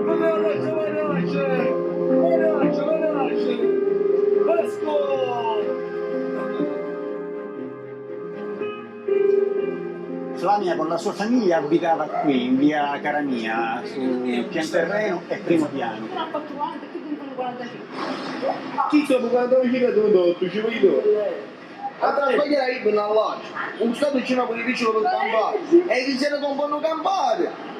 Veloce, veloce! Veloce, veloce! Let's go! Flavia con la sua famiglia abitava qui, in via Caramia, sul pianterreno e primo piano. Però a 4 anni perché dicono 45? Chi sono 45 tu ci vedo? Andrà a sbagliare io per l'alloggio. Un stato ci non può vicino per campare. E se ne comprano campare.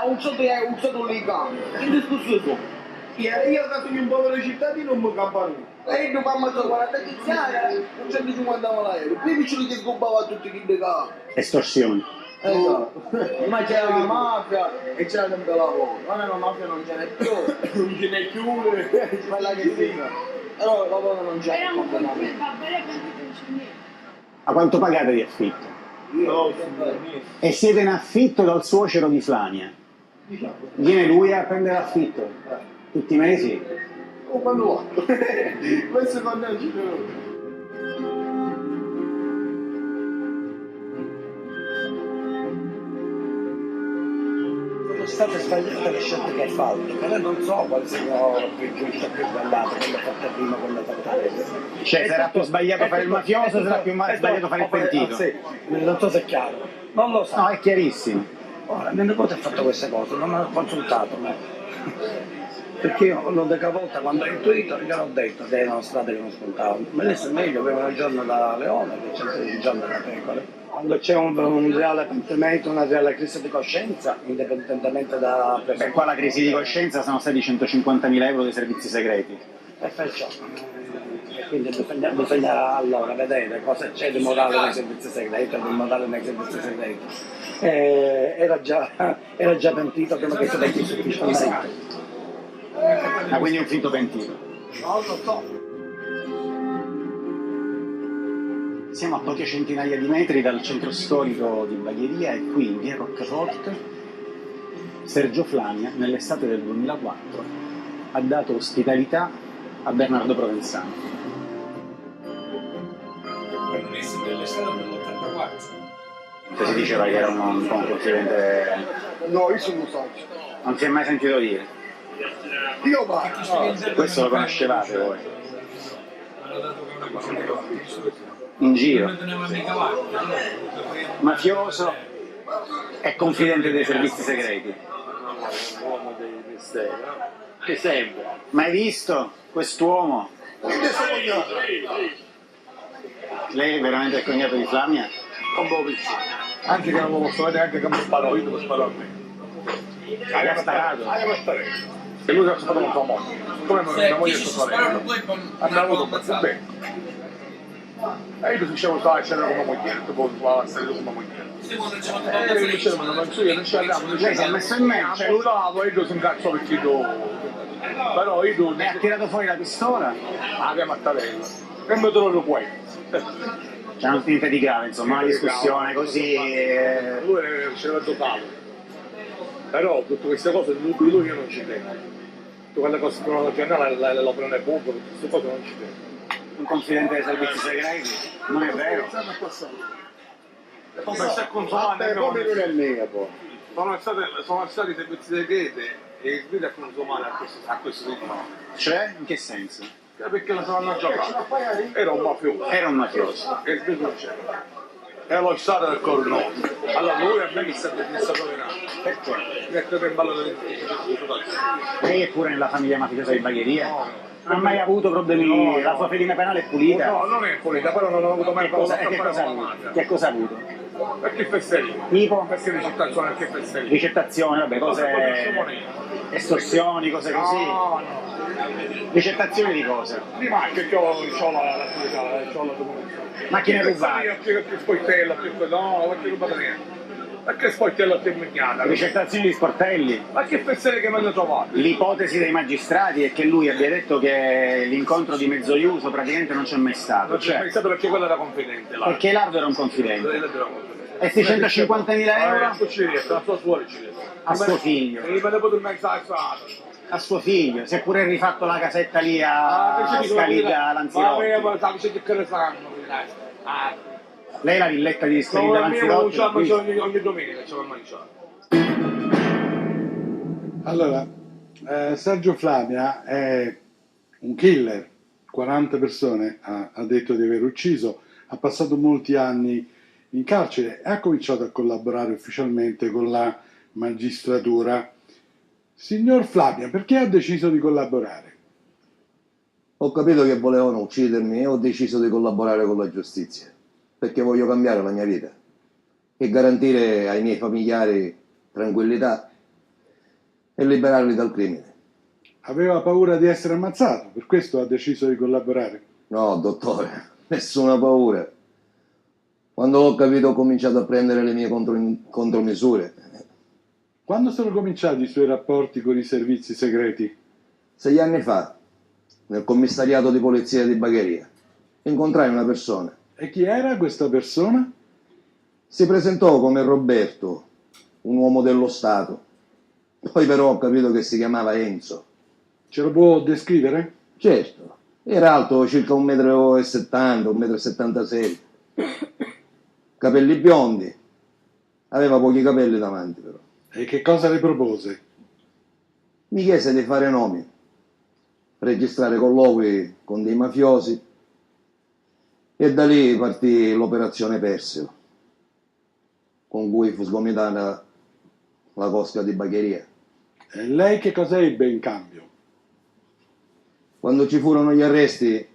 Un stato lì cambia. In discussione. Io che sono un povero cittadino non mi campano. E io mi ammazzo 40 tiziane, 150 euro. Qui vicino che scompava tutti i decali. Estorsioni. Esatto. Ma c'era la mafia e c'era sempre lavoro. Non è la mafia non ce n'è più. Non ce n'è più. Quella che sì. Però il lavoro non c'è. Era un po' più bella che non c'è niente. A quanto pagate di affitto? No, E siete in affitto dal suocero di Flavia? Viene lui a prendere affitto? Tutti i mesi? oh, quando vuoi. Questo non è giro. Sono state sbagliate le scelte che ha fatto, però non so quale sia più giusta, più sbagliata, quello fatto prima, quello fatto adesso. Cioè, sarà più sbagliato fare il mafioso, sarà più sbagliato fare il pentito? Sì, non so se è chiaro, non lo so. No, è chiarissimo. Ora, mio nipote ha fatto queste cose, non mi ha consultato me. Perché io l'unica volta quando ho intuito gliel'ho detto che erano strade che non spuntavano. Ma adesso è meglio avere un giorno da leone che 110 giorni da pecora. Quando c'è un reale pentimento, una reale crisi di coscienza, indipendentemente da... Per qua la crisi di coscienza sono stati 150.000 euro dei servizi segreti. E perciò, quindi bisogna allora vedere cosa c'è di morale nei servizi segreti, di morale nei servizi segreti. Era già pentito prima che si mettesse ufficialmente. Ma quindi è un finto pentito. Non lo so. Siamo a poche centinaia di metri dal centro storico di Bagheria e qui in via Roccaforte Sergio Flavia nell'estate del 2004 ha dato ospitalità a Bernardo Provenzano. Dell'estate dell'84. Si diceva che era un po' un confidente, No, io sono un socio. non si è mai sentito dire. Io vado. Questo lo conoscevate voi? Hanno dato che una cosa di In giro. non teneva mica cavalli, Mafioso e confidente dei servizi segreti. Uomo dei misteri, no? Che sembra. Mai visto quest'uomo? Lei è veramente il cognato di Flavia? Un po' vicino. Anche che non lo posso vedere, anche che mi sparo, io devo sparare a me. Hai sparato? E lui ha sparato con sua moglie. Come mia moglie e suo fratello. Hanno avuto un pezzo bene. E io dicevo stava scena come moglie, poi stava salendo come moglie. E io dicevo, ma non so io, non ci andiamo. Lei si è messo in mente, Cioè lui stava, io sono un cazzo perché tu... Però io... e ha tirato fuori la pistola. Ah, che mattarella. E mi trovo qua. C'è niente di grave, insomma, una discussione così. Lui ce l'ha dotato. Però tutte queste cose di lui io non ci credo. Tutte quelle cose che non giornale l'opinione pubblica, queste cose non ci credo. Un confidente dei servizi segreti? Non è vero? Come sta consumando come non è mia poi. sono stati i servizi segreti e i guidi a consumare a questo tipo. Cioè? In che senso? Perché lo sanno giocare. Era un mafioso. Era un mafioso. E il guido non c'era. E lo stato del corno. Allora lui a me mi sta rovinando. Perché? Mettere in ballo dell'interno. Lei è pure nella famiglia mafiosa di Bagheria? Non ha mai avuto problemi? No. La sua fedina penale è pulita? No, non è pulita, però non ho avuto mai Che cosa, paura che cosa ha avuto? Che cosa ha avuto? Perché fesseria? Tipo? Fesseria di cittadino, perché fesseria? Ricettazione, vabbè, cose... estorsioni, cose così. No. Ricettazioni di cose? Di macchine, c'ho la documentazione. Macchine rubate. Più sportello, più no, non ti rubate niente. Perché sportello ti mignata? Ricettazioni di sportelli? Ma che fesseria che mi hanno trovato? L'ipotesi dei magistrati è che lui abbia detto che l'incontro di Mezzoiuso praticamente non c'è mai stato. Non c'è Cioè, pensato perché quello era confidente là. perché Lardo era un confidente. E sti 150.000 euro? Ci riesco, a sua suora ci riesco. A suo figlio. E gli vado pure in mezzo alla strada. A suo figlio, si è pure rifatto la casetta lì a Scalida Lanzirotti. Ma sai che ne sanno? Lei la villetta di No, Scalida la mia Lanzirotti? ogni domenica ce l'ho mangiato. Allora, Sergio Flavia è un killer, 40 persone ha detto di aver ucciso, ha passato molti anni in carcere e ha cominciato a collaborare ufficialmente con la magistratura. Signor Flavia, perché ha deciso di collaborare? Ho capito che volevano uccidermi e ho deciso di collaborare con la giustizia, perché voglio cambiare la mia vita e garantire ai miei familiari tranquillità e liberarli dal crimine. Aveva paura di essere ammazzato, per questo ha deciso di collaborare. No, dottore, nessuna paura. Quando ho capito ho cominciato a prendere le mie contromisure. Quando sono cominciati i suoi rapporti con i servizi segreti? 6 anni fa, nel commissariato di polizia di Bagheria, incontrai una persona. E chi era questa persona? Si presentò come Roberto, un uomo dello Stato. Poi però ho capito che si chiamava Enzo. Ce lo può descrivere? Certo, era alto circa 1,70 m, 1,76 m, capelli biondi, aveva pochi capelli davanti però. E che cosa le propose? Mi chiese di fare nomi, registrare colloqui con dei mafiosi e da lì partì l'operazione Perseo, con cui fu sgomitata la cosca di Bagheria. E lei che cosa ebbe in cambio? Quando ci furono gli arresti,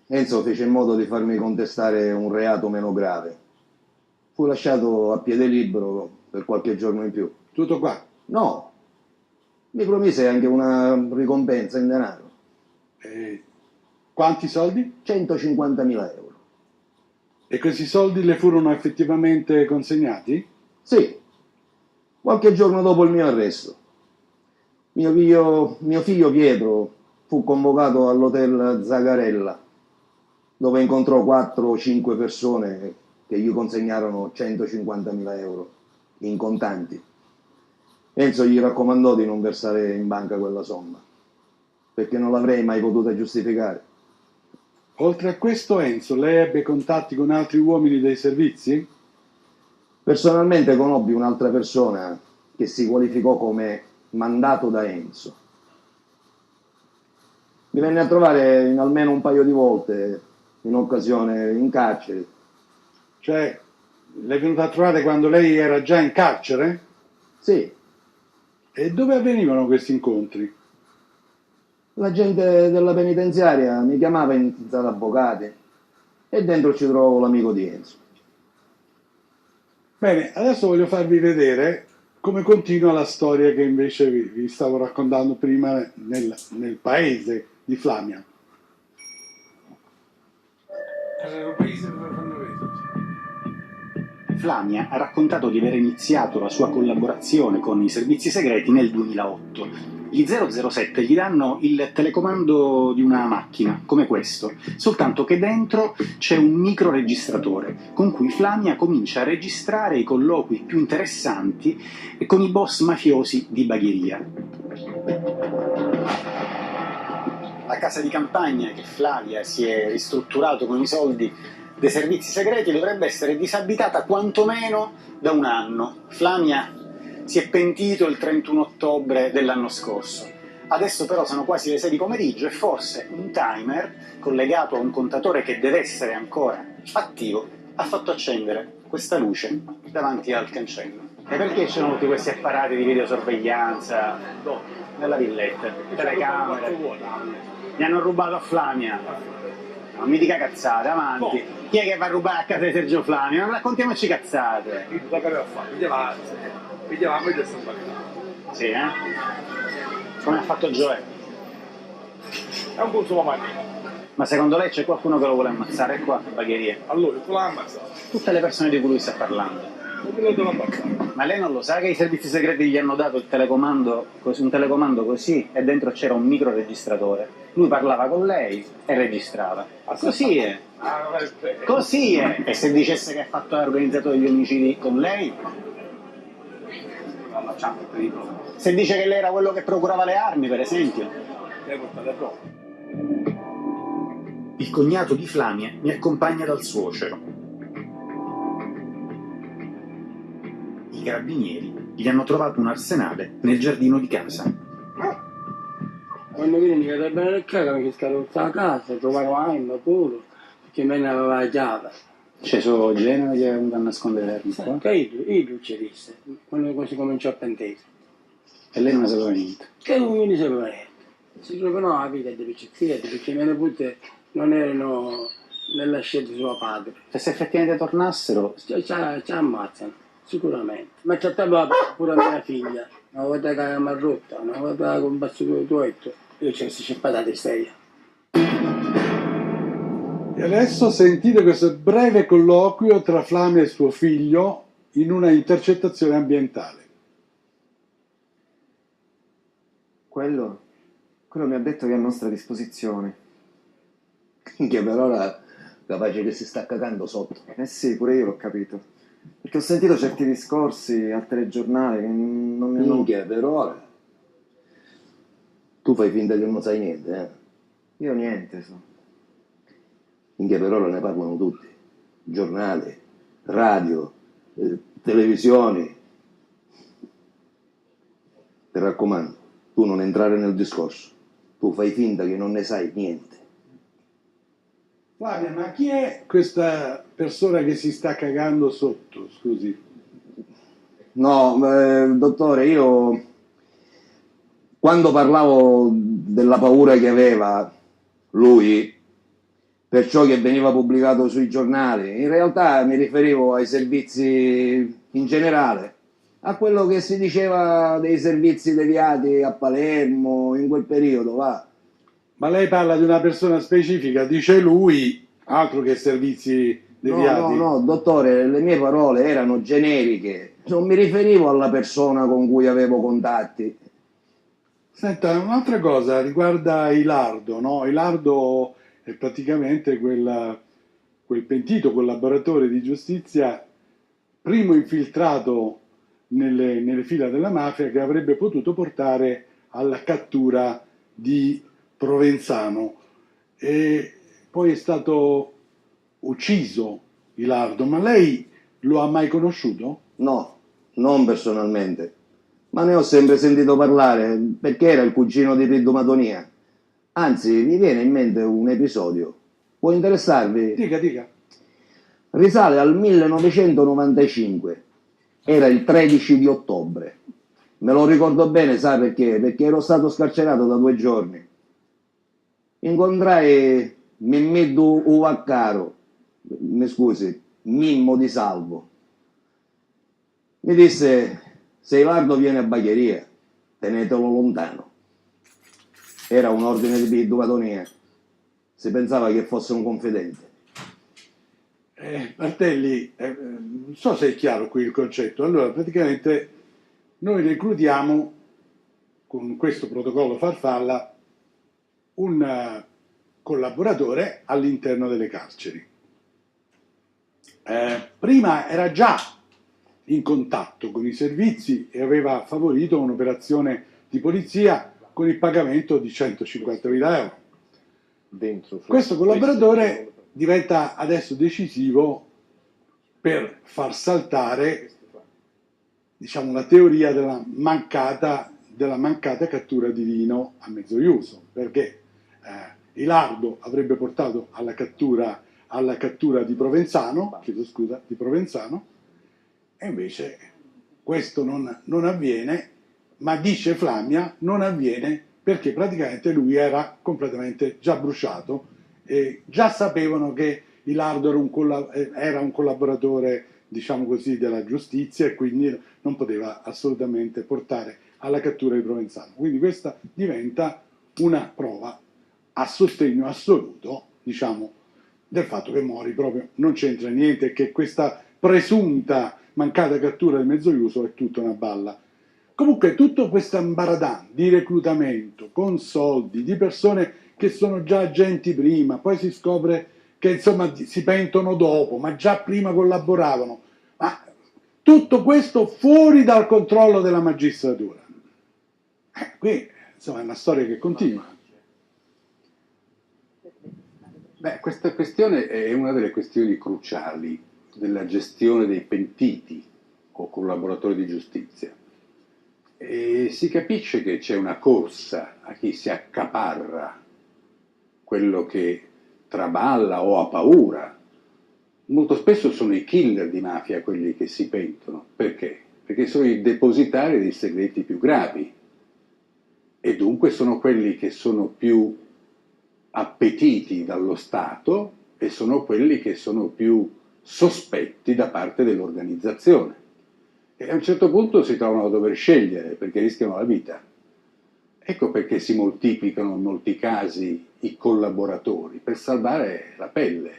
Enzo fece in modo di farmi contestare un reato meno grave. Fu lasciato a piede libero per qualche giorno in più. Tutto qua? No, mi promise anche una ricompensa in denaro. E quanti soldi? 150.000 euro. E questi soldi le furono effettivamente consegnati? Sì, qualche giorno dopo il mio arresto. Mio figlio Pietro fu convocato all'hotel Zagarella, dove incontrò 4 o 5 persone che gli consegnarono 150.000 euro in contanti. Enzo gli raccomandò di non versare in banca quella somma, perché non l'avrei mai potuta giustificare. Oltre a questo, Enzo, lei ebbe contatti con altri uomini dei servizi? Personalmente conobbi un'altra persona che si qualificò come mandato da Enzo. Mi venne a trovare in almeno un paio di volte, in occasione in carcere. Cioè, l'è venuta a trovare quando lei era già in carcere? Sì, E dove avvenivano questi incontri? la gente della penitenziaria mi chiamava in sala avvocati e dentro ci trovavo l'amico di Enzo. Bene, adesso voglio farvi vedere come continua la storia che invece vi stavo raccontando prima nel paese di Flamia. Casa del paese dove fanno vedere. Flamia ha raccontato di aver iniziato la sua collaborazione con i servizi segreti nel 2008. Gli 007 gli danno il telecomando di una macchina, come questo, soltanto che dentro c'è un microregistratore con cui Flamia comincia a registrare i colloqui più interessanti con i boss mafiosi di Bagheria. La casa di campagna che Flavia si è ristrutturato con i soldi dei servizi segreti dovrebbe essere disabitata quantomeno da un anno. Flamia si è pentito il 31 ottobre dell'anno scorso. Adesso però sono quasi le 6 di pomeriggio e forse un timer collegato a un contatore che deve essere ancora attivo ha fatto accendere questa luce davanti al cancello. E perché c'erano tutti questi apparati di videosorveglianza nella villetta? Telecamere. Mi hanno rubato a Flamia. Non mi dica cazzate, avanti. Chi è che va a rubare a casa di Sergio Flamia? Non raccontiamoci cazzate. Quindi cosa aveva fatto? Vediamo poi adesso un po'. Sì, eh? Come ha fatto Gioè? È un consumo marino. Ma secondo lei c'è qualcuno che lo vuole ammazzare qua a Bagheria? Allora, tu l'ha ammazzato. Tutte le persone di cui lui sta parlando. Non me lo devo ammazzare. Ma lei non lo sa che i servizi segreti gli hanno dato il telecomando, un telecomando così e dentro c'era un microregistratore? Lui parlava con lei e registrava. Così è. Ah, vabbè. Così è. E se dicesse che ha organizzato degli omicidi con lei? Non facciamo il pericolo. Se dice che lei era quello che procurava le armi, per esempio? Devo portare a prova. Il cognato di Flamia mi accompagna dal suocero. I carabinieri gli hanno trovato un arsenale nel giardino di casa. quando venne mi chiede bene le chiavi, mi scarrozza la casa, trovare Aim pure, perché me ne aveva la chiave. C'è solo Genova che è venuto a nascondere qua? Che io ci disse, quando si cominciò a pentire. E lei non ne sapeva niente. Che non mi sapeva niente. Si trovano la vita di picciocchetti, perché i miei nipoti non erano nella scelta di suo padre. E se effettivamente tornassero, Ci ammazzano, sicuramente. Ma trattava pure mia figlia, una volta che mi ha rotta, una volta con un bazzuto di tuetto, io ci sono scippata di steia. E adesso sentite questo breve colloquio tra Flavia e suo figlio in una intercettazione ambientale. Quello mi ha detto che è a nostra disposizione. Che per ora capace che si sta cagando sotto. Eh sì, pure io l'ho capito. Perché ho sentito certi discorsi al telegiornale che non mi hanno... Minchia, per ora. Tu fai finta che non sai niente, eh? Io niente so. Minchia, per ora ne parlano tutti. Giornali, radio, televisioni. Ti raccomando, tu non entrare nel discorso. Tu fai finta che non ne sai niente. Flavia, ma chi è questa persona che si sta cagando sotto, scusi? No, dottore, io quando parlavo della paura che aveva lui per ciò che veniva pubblicato sui giornali, in realtà mi riferivo ai servizi in generale, a quello che si diceva dei servizi deviati a Palermo in quel periodo, va. Ma lei parla di una persona specifica, dice lui, altro che servizi deviati. No, dottore, le mie parole erano generiche, non mi riferivo alla persona con cui avevo contatti. Senta, un'altra cosa riguarda Ilardo, no? Ilardo è praticamente quel pentito collaboratore di giustizia, primo infiltrato nelle fila della mafia, che avrebbe potuto portare alla cattura di Provenzano. E poi è stato ucciso Ilardo, ma lei lo ha mai conosciuto? No, non personalmente, ma ne ho sempre sentito parlare perché era il cugino di Piddu Madonia. Anzi, mi viene in mente un episodio. Può interessarvi? Dica. Risale al 1995. Era il 13 di ottobre. Me lo ricordo bene, sa perché? Perché ero stato scarcerato da 2 giorni. Incontrai Mimmiddu Uvaccaro, mi scusi, Mimmo di Salvo. Mi disse, se Ilardo viene a Bagheria, tenetelo lontano. Era un ordine di Piddu Madonia. Si pensava che fosse un confidente. Martelli, non so se è chiaro qui il concetto. Allora, praticamente noi reclutiamo con questo protocollo farfalla un collaboratore all'interno delle carceri. Prima era già in contatto con i servizi e aveva favorito un'operazione di polizia con il pagamento di 150.000 euro. Questo collaboratore diventa adesso decisivo per far saltare, diciamo, la teoria della mancata cattura di Rino a Mezzoiuso, perché Ilardo avrebbe portato alla cattura di Provenzano, e invece questo non avviene, ma dice Flavia non avviene perché praticamente lui era completamente già bruciato e già sapevano che Ilardo era un collaboratore, diciamo così, della giustizia e quindi non poteva assolutamente portare alla cattura di Provenzano. Quindi questa diventa una prova a sostegno assoluto, diciamo, del fatto che Mori proprio non c'entra niente e che questa presunta mancata cattura di Mezzoiuso è tutta una balla. Comunque tutto questo ambaradan di reclutamento con soldi di persone che sono già agenti prima, poi si scopre che insomma si pentono dopo, ma già prima collaboravano, ma tutto questo fuori dal controllo della magistratura. Qui insomma è una storia che continua. Beh, questa questione è una delle questioni cruciali della gestione dei pentiti o collaboratori di giustizia. E si capisce che c'è una corsa a chi si accaparra quello che traballa o ha paura. Molto spesso sono i killer di mafia quelli che si pentono. Perché? Perché sono i depositari dei segreti più gravi e dunque sono quelli che sono più appetiti dallo Stato e sono quelli che sono più sospetti da parte dell'organizzazione. E a un certo punto si trovano a dover scegliere perché rischiano la vita. Ecco perché si moltiplicano in molti casi i collaboratori, per salvare la pelle.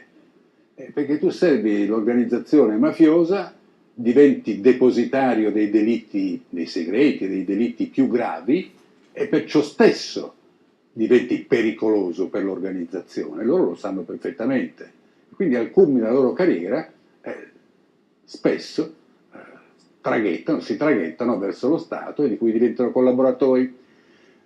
Perché tu servi l'organizzazione mafiosa, diventi depositario dei delitti, dei segreti, dei delitti più gravi e perciò stesso diventi pericoloso per l'organizzazione. Loro lo sanno perfettamente. Quindi al culmine della loro carriera spesso si traghettano verso lo Stato e di cui diventano collaboratori.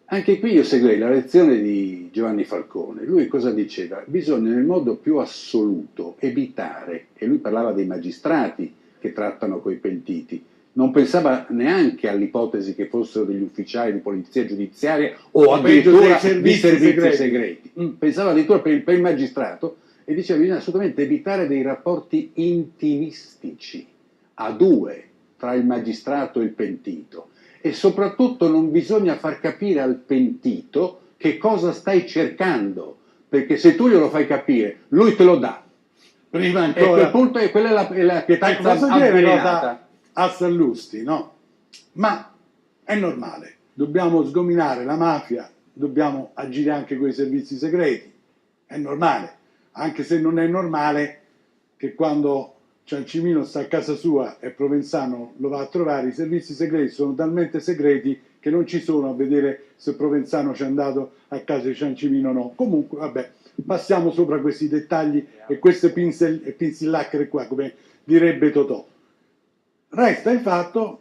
Anche qui io seguirei la lezione di Giovanni Falcone. Lui cosa diceva? Bisogna nel modo più assoluto evitare, e lui parlava dei magistrati che trattano coi pentiti, non pensava neanche all'ipotesi che fossero degli ufficiali di polizia giudiziaria o addirittura di servizi segreti. Pensava addirittura per il magistrato e diceva che bisogna assolutamente evitare dei rapporti intimistici a due tra il magistrato e il pentito. E soprattutto non bisogna far capire al pentito che cosa stai cercando, perché se tu glielo fai capire, lui te lo dà. Prima E a ancora... quel punto quella è la pietanza posso dire una avvelenata. cosa a Sallusti, no? Ma è normale, dobbiamo sgominare la mafia, dobbiamo agire anche con i servizi segreti, è normale, anche se non è normale che quando Ciancimino sta a casa sua e Provenzano lo va a trovare, i servizi segreti sono talmente segreti che non ci sono a vedere se Provenzano ci è andato a casa di Ciancimino o no. Comunque, vabbè, passiamo sopra questi dettagli e queste pinzillacchere qua, come direbbe Totò. Resta il fatto